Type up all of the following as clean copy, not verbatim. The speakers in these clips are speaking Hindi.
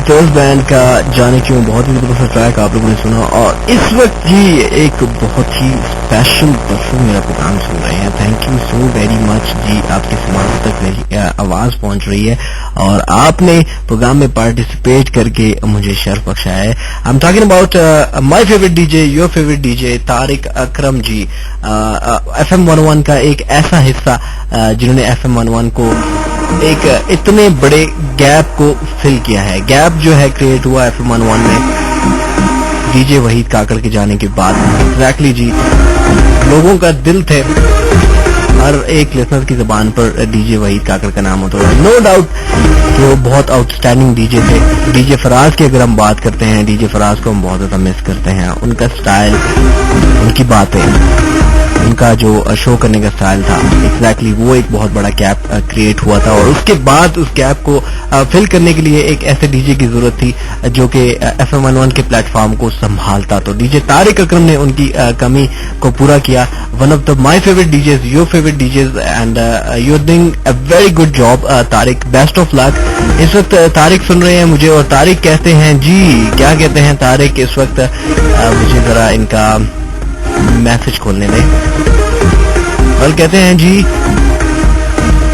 स्टोर्स बैंड का जाने क्यों बहुत ही जबरदस्त ट्रैक आप लोगों ने सुना। और इस वक्त जी एक बहुत ही स्पेशल पर्सन मेरा प्रोग्राम सुन रहे हैं। Thank you so very much जी, आपके समाज तक मेरी आवाज पहुंच रही है और आपने प्रोग्राम में पार्टिसिपेट करके मुझे शर्फ बख्शाया है। I am talking about my favourite DJ, your favourite DJ Tariq Akram ji, FM 101 का एक ऐसा हिस्सा जिन्होंने FM 101 को एक इतने बड़े गैप को फिल किया है। गैप जो है क्रिएट हुआ FM 101 में डीजे वहीद काकड़ के जाने के बाद। एग्जैक्टली जी, लोगों का दिल थे, हर एक लिसनर की जुबान पर डीजे वहीद काकड़ का नाम होता है। नो डाउट कि वो बहुत आउटस्टैंडिंग डीजे थे। डीजे फराज की अगर हम बात करते हैं, डीजे फराज को हम बहुत ज्यादा मिस करते हैं। उनका स्टाइल, उनकी बातें, उनका जो शो करने का स्टाइल था, एग्जैक्टली वो एक बहुत बड़ा गैप क्रिएट हुआ था। और उसके बाद उस गैप को फिल करने के लिए एक ऐसे डीजे की जरूरत थी जो कि FM 101 के प्लेटफॉर्म को संभालता। तो डीजे तारिक अकरम ने उनकी कमी को पूरा किया। One of the my favourite DJs, your favourite DJs, and you are doing a very good job Tariq, best of luck. इस वक्त तारिक सुन रहे हैं मुझे और तारिक कहते हैं जी, क्या कहते हैं तारिक इस वक्त? मुझे जरा इनका मैसेज खोलने दें। और कहते हैं जी,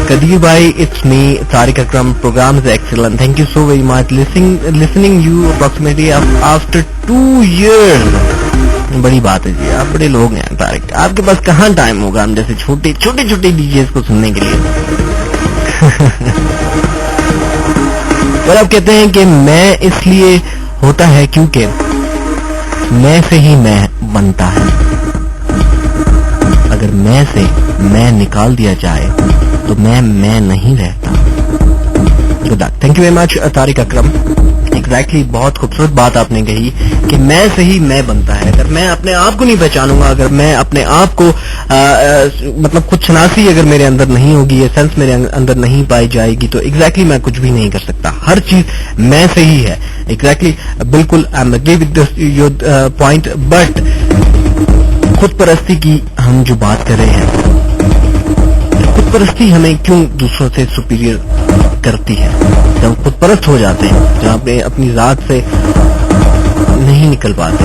कदीर भाई, it's me Tariq Akram, program is excellent, thank you so very much, listening you approximately after 2 years। बड़ी बात है जी, आप बड़े लोग हैं तारिक, आपके पास कहाँ टाइम होगा हम जैसे छोटे छोटे डीजेस को सुनने के लिए। और आप कहते हैं कि मैं इसलिए होता है क्योंकि मैं से ही मैं बनता है। अगर मैं से मैं निकाल दिया जाए तो मैं नहीं रहता। Good luck, thank you very much Tariq Akram. Exactly बहुत खूबसूरत बात आपने कही कि मैं से ही मैं बनता है। अगर मैं अपने आप को नहीं पहचानूंगा, अगर मैं अपने आप को मतलब खुद शनासी अगर मेरे अंदर नहीं होगी, ये सेंस मेरे अंदर नहीं पाई जाएगी, तो एग्जैक्टली मैं कुछ भी नहीं कर सकता। हर चीज मैं से ही है। एग्जैक्टली, बिल्कुल I am agree with your point. But खुद परस्ती की हम जो बात कर रहे हैं, खुद परस्ती हमें क्यों दूसरों से सुपीरियर करती है? जब हम खुद परस्त हो जाते हैं, जब आप अपनी जात से नहीं निकल पाते,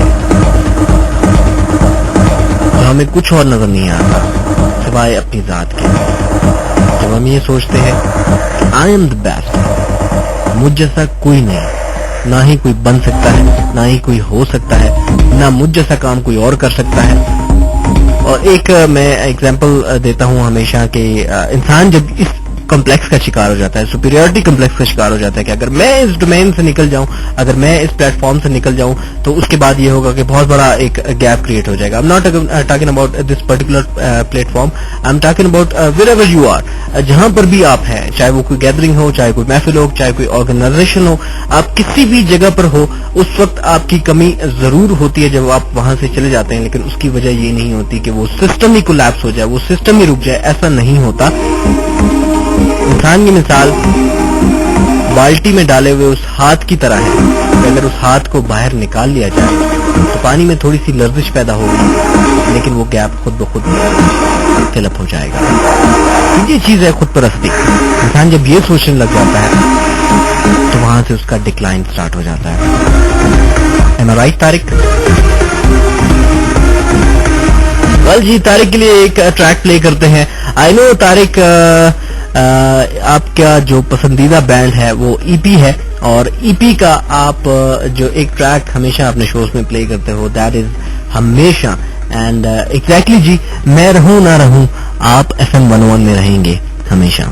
तो हमें कुछ और नजर नहीं आता सिवाय अपनी जात के। जब हम ये सोचते हैं आई एम द बेस्ट, मुझ जैसा कोई नहीं, ना ही कोई बन सकता है, ना ही कोई हो सकता है, ना मुझ जैसा काम कोई और कर सकता है। और एक मैं एग्जांपल देता हूं हमेशा कि इंसान जब इस कॉम्प्लेक्स का शिकार हो जाता है, सुपीरियरिटी कॉम्प्लेक्स का शिकार हो जाता है कि अगर मैं इस डोमेन से निकल जाऊं, अगर मैं इस प्लेटफॉर्म से निकल जाऊं, तो उसके बाद ये होगा कि बहुत बड़ा एक गैप क्रिएट हो जाएगा। I am not talking about this particular platform, I am talking about wherever you are, जहां पर भी आप हैं, चाहे वो कोई गैदरिंग हो, चाहे कोई महफिल हो, चाहे कोई ऑर्गेनाइजेशन हो, आप किसी भी जगह पर हो, उस वक्त आपकी कमी जरूर होती है जब आप वहां से चले जाते हैं। लेकिन उसकी वजह ये नहीं होती कि वो सिस्टम ही कोलैप्स हो जाए, वो सिस्टम ही रुक जाए, ऐसा नहीं होता। इंसान की मिसाल बाल्टी में डाले हुए उस हाथ की तरह है कि अगर उस हाथ को बाहर निकाल लिया जाए तो पानी में थोड़ी सी लर्जिश पैदा होगी, लेकिन वो गैप खुद ब खुद फिलअप हो जाएगा। ये चीज है खुद परस्ती। इंसान जब ये सोचने लग जाता है तो वहां से उसका डिक्लाइन स्टार्ट हो जाता है। एम आई राइट तारिक? वेल जी, तारिक के लिए एक ट्रैक प्ले करते हैं। आई नो तारिक, आपका जो पसंदीदा बैंड है वो ईपी है, और ईपी का आप जो एक ट्रैक हमेशा अपने शोज में प्ले करते हो, दैट इज हमेशा। एंड एग्जैक्टली जी, मैं रहूं ना रहूं, आप FM 101 में रहेंगे हमेशा।